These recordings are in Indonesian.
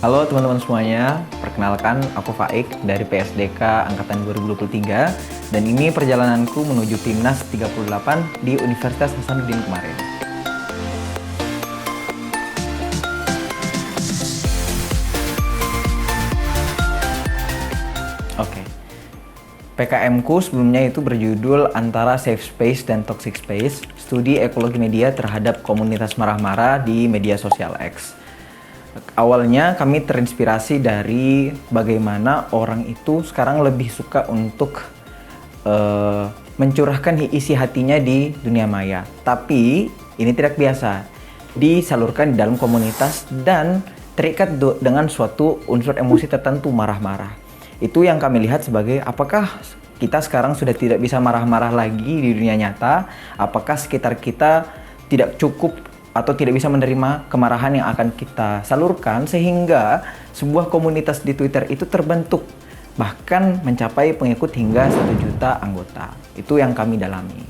Halo teman-teman semuanya, perkenalkan aku Faik dari PSDK Angkatan 2023 dan ini perjalananku menuju Timnas 38 di Universitas Hasanuddin kemarin. Oke, PKM-ku sebelumnya itu berjudul Antara Safe Space dan Toxic Space, Studi Ekologi Media terhadap Komunitas Marah-Marah di Media Sosial X. Awalnya kami terinspirasi dari bagaimana orang itu sekarang lebih suka untuk mencurahkan isi hatinya di dunia maya. Tapi ini tidak biasa, disalurkan di dalam komunitas dan terikat dengan suatu unsur emosi tertentu, marah-marah. Itu yang kami lihat sebagai apakah kita sekarang sudah tidak bisa marah-marah lagi di dunia nyata, apakah sekitar kita tidak cukup atau tidak bisa menerima kemarahan yang akan kita salurkan sehingga sebuah komunitas di Twitter itu terbentuk bahkan mencapai pengikut hingga 1 juta anggota. Itu yang kami dalami.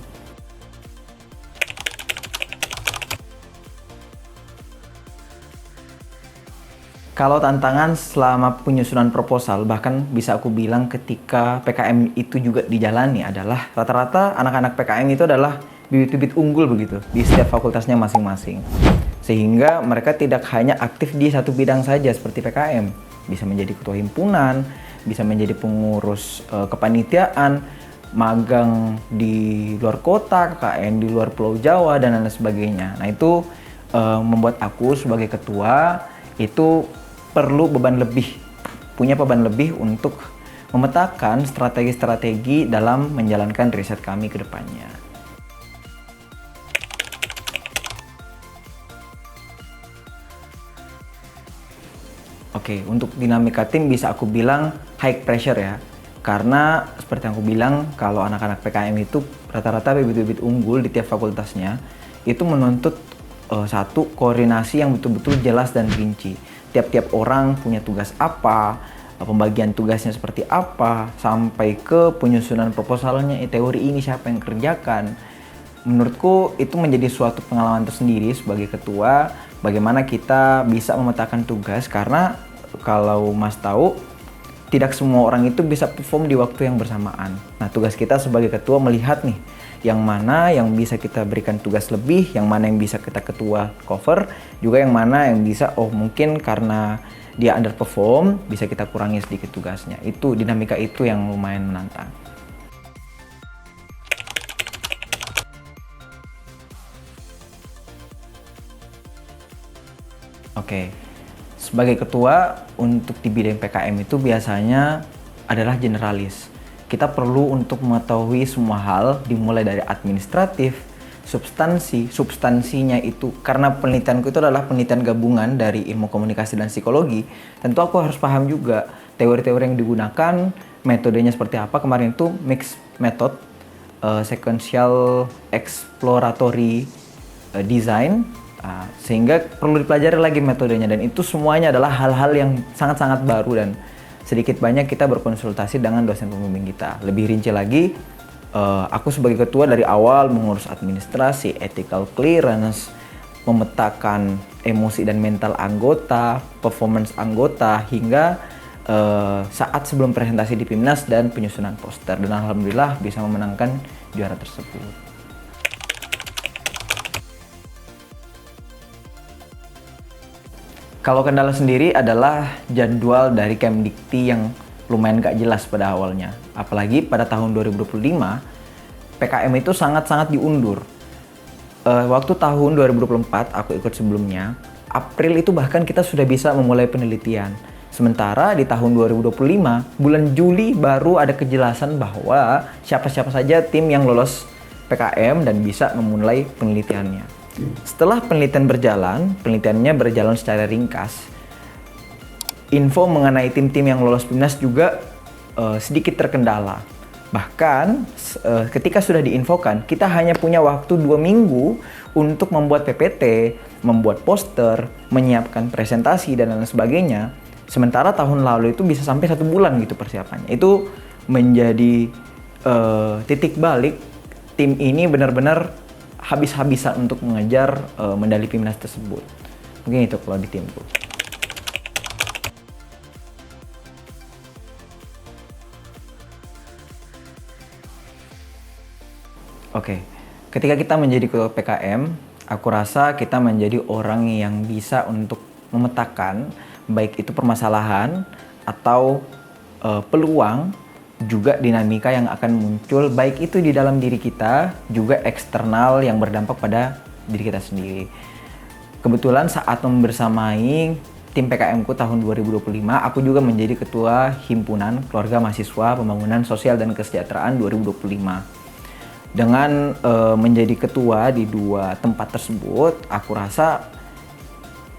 Kalau tantangan selama penyusunan proposal, bahkan bisa aku bilang ketika PKM itu juga dijalani adalah rata-rata anak-anak PKM itu adalah bibit-bibit unggul begitu di setiap fakultasnya masing-masing. Sehingga mereka tidak hanya aktif di satu bidang saja seperti PKM, bisa menjadi ketua himpunan, bisa menjadi pengurus kepanitiaan, magang di luar kota, KKN di luar Pulau Jawa dan lain sebagainya. Nah, itu membuat aku sebagai ketua itu perlu punya beban lebih untuk memetakan strategi-strategi dalam menjalankan riset kami ke depannya. Oke, untuk dinamika tim bisa aku bilang high pressure ya. Karena seperti yang aku bilang, kalau anak-anak PKM itu rata-rata bibit-bibit unggul di tiap fakultasnya, itu menuntut satu koordinasi yang betul-betul jelas dan rinci. Tiap-tiap orang punya tugas apa, pembagian tugasnya seperti apa, sampai ke penyusunan proposalnya, teori ini siapa yang kerjakan. Menurutku itu menjadi suatu pengalaman tersendiri sebagai ketua, bagaimana kita bisa memetakan tugas, karena kalau Mas tahu, tidak semua orang itu bisa perform di waktu yang bersamaan. Nah, tugas kita sebagai ketua melihat nih, yang mana yang bisa kita berikan tugas lebih, yang mana yang bisa kita ketua cover, juga yang mana yang bisa, mungkin karena dia underperform, bisa kita kurangi sedikit tugasnya. Itu dinamika itu yang lumayan menantang. Oke, sebagai ketua untuk di bidang PKM itu biasanya adalah generalis. Kita perlu untuk mengetahui semua hal, dimulai dari administratif, substansinya itu, karena penelitianku itu adalah penelitian gabungan dari ilmu komunikasi dan psikologi, tentu aku harus paham juga teori-teori yang digunakan, metodenya seperti apa. Kemarin itu mixed method, sequential exploratory design, sehingga perlu dipelajari lagi metodenya, dan itu semuanya adalah hal-hal yang sangat-sangat baru dan sedikit banyak kita berkonsultasi dengan dosen pembimbing kita. Lebih rinci lagi, aku sebagai ketua dari awal mengurus administrasi, ethical clearance, memetakan emosi dan mental anggota, performance anggota, hingga saat sebelum presentasi di PIMNAS dan penyusunan poster. Dan alhamdulillah bisa memenangkan juara tersebut. Kalau kendala sendiri adalah jadwal dari Kemdikti yang lumayan gak jelas pada awalnya. Apalagi pada tahun 2025, PKM itu sangat-sangat diundur. Waktu tahun 2024, aku ikut sebelumnya, April itu bahkan kita sudah bisa memulai penelitian. Sementara di tahun 2025, bulan Juli baru ada kejelasan bahwa siapa-siapa saja tim yang lolos PKM dan bisa memulai penelitiannya. Setelah penelitiannya berjalan secara ringkas. Info mengenai tim-tim yang lolos PIMNAS juga sedikit terkendala. Bahkan ketika sudah diinfokan, kita hanya punya waktu 2 minggu untuk membuat PPT, membuat poster, menyiapkan presentasi dan lain sebagainya. Sementara tahun lalu itu bisa sampai 1 bulan gitu persiapannya. Itu menjadi titik balik tim ini benar-benar habis-habisan untuk mengejar medali PIMNAS tersebut. Mungkin itu kalau di timku. Oke, ketika kita menjadi ketua PKM, aku rasa kita menjadi orang yang bisa untuk memetakan baik itu permasalahan atau peluang, juga dinamika yang akan muncul baik itu di dalam diri kita, juga eksternal yang berdampak pada diri kita sendiri. Kebetulan saat membersamai tim PKM ku tahun 2025, aku juga menjadi ketua Himpunan Keluarga Mahasiswa Pembangunan Sosial dan Kesejahteraan 2025. Dengan menjadi ketua di dua tempat tersebut, aku rasa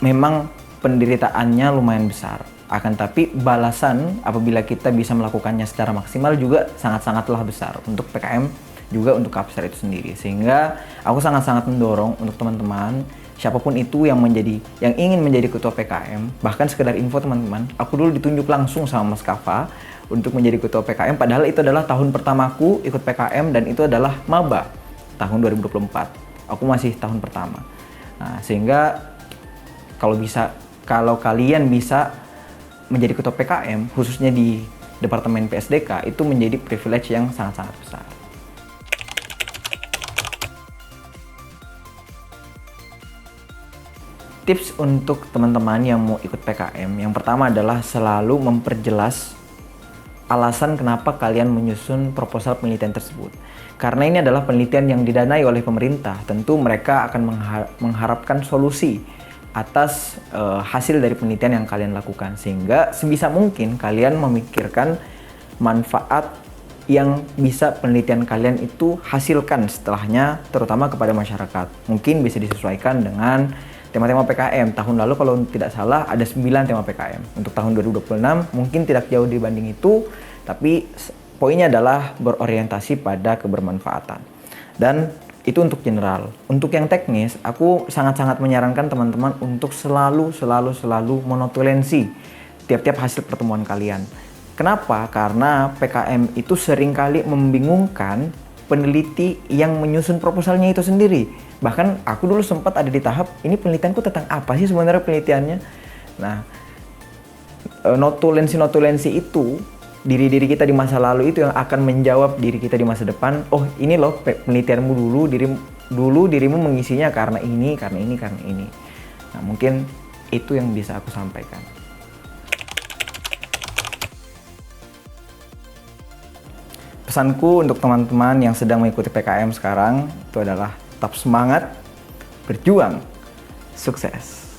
memang penderitaannya lumayan besar. Akan tapi balasan apabila kita bisa melakukannya secara maksimal juga sangat-sangatlah besar untuk PKM, juga untuk Kapser itu sendiri. Sehingga aku sangat-sangat mendorong untuk teman-teman, siapapun itu yang ingin menjadi ketua PKM, bahkan sekedar info teman-teman, aku dulu ditunjuk langsung sama Mas Kafa untuk menjadi ketua PKM, padahal itu adalah tahun pertamaku ikut PKM dan itu adalah maba tahun 2024. Aku masih tahun pertama. Nah, sehingga kalau kalian bisa menjadi ketua PKM, khususnya di Departemen PSDK, itu menjadi privilege yang sangat-sangat besar. Tips untuk teman-teman yang mau ikut PKM, yang pertama adalah selalu memperjelas alasan kenapa kalian menyusun proposal penelitian tersebut. Karena ini adalah penelitian yang didanai oleh pemerintah, tentu mereka akan mengharapkan solusi atas hasil dari penelitian yang kalian lakukan. Sehingga sebisa mungkin kalian memikirkan manfaat yang bisa penelitian kalian itu hasilkan setelahnya, terutama kepada masyarakat. Mungkin bisa disesuaikan dengan tema-tema PKM. Tahun lalu kalau tidak salah ada 9 tema PKM. Untuk tahun 2026 mungkin tidak jauh dibanding itu, tapi poinnya adalah berorientasi pada kebermanfaatan. Dan itu untuk general. Untuk yang teknis, aku sangat-sangat menyarankan teman-teman untuk selalu monotolensi tiap-tiap hasil pertemuan kalian. Kenapa? Karena PKM itu seringkali membingungkan peneliti yang menyusun proposalnya itu sendiri. Bahkan aku dulu sempat ada di tahap, ini penelitianku tentang apa sih sebenarnya penelitiannya? Nah, notulensi itu, diri kita di masa lalu itu yang akan menjawab diri kita di masa depan. Oh, ini loh penelitianmu dulu, dirimu mengisinya karena ini. Nah, mungkin itu yang bisa aku sampaikan. Pesanku untuk teman-teman yang sedang mengikuti PKM sekarang itu adalah tetap semangat, berjuang, sukses.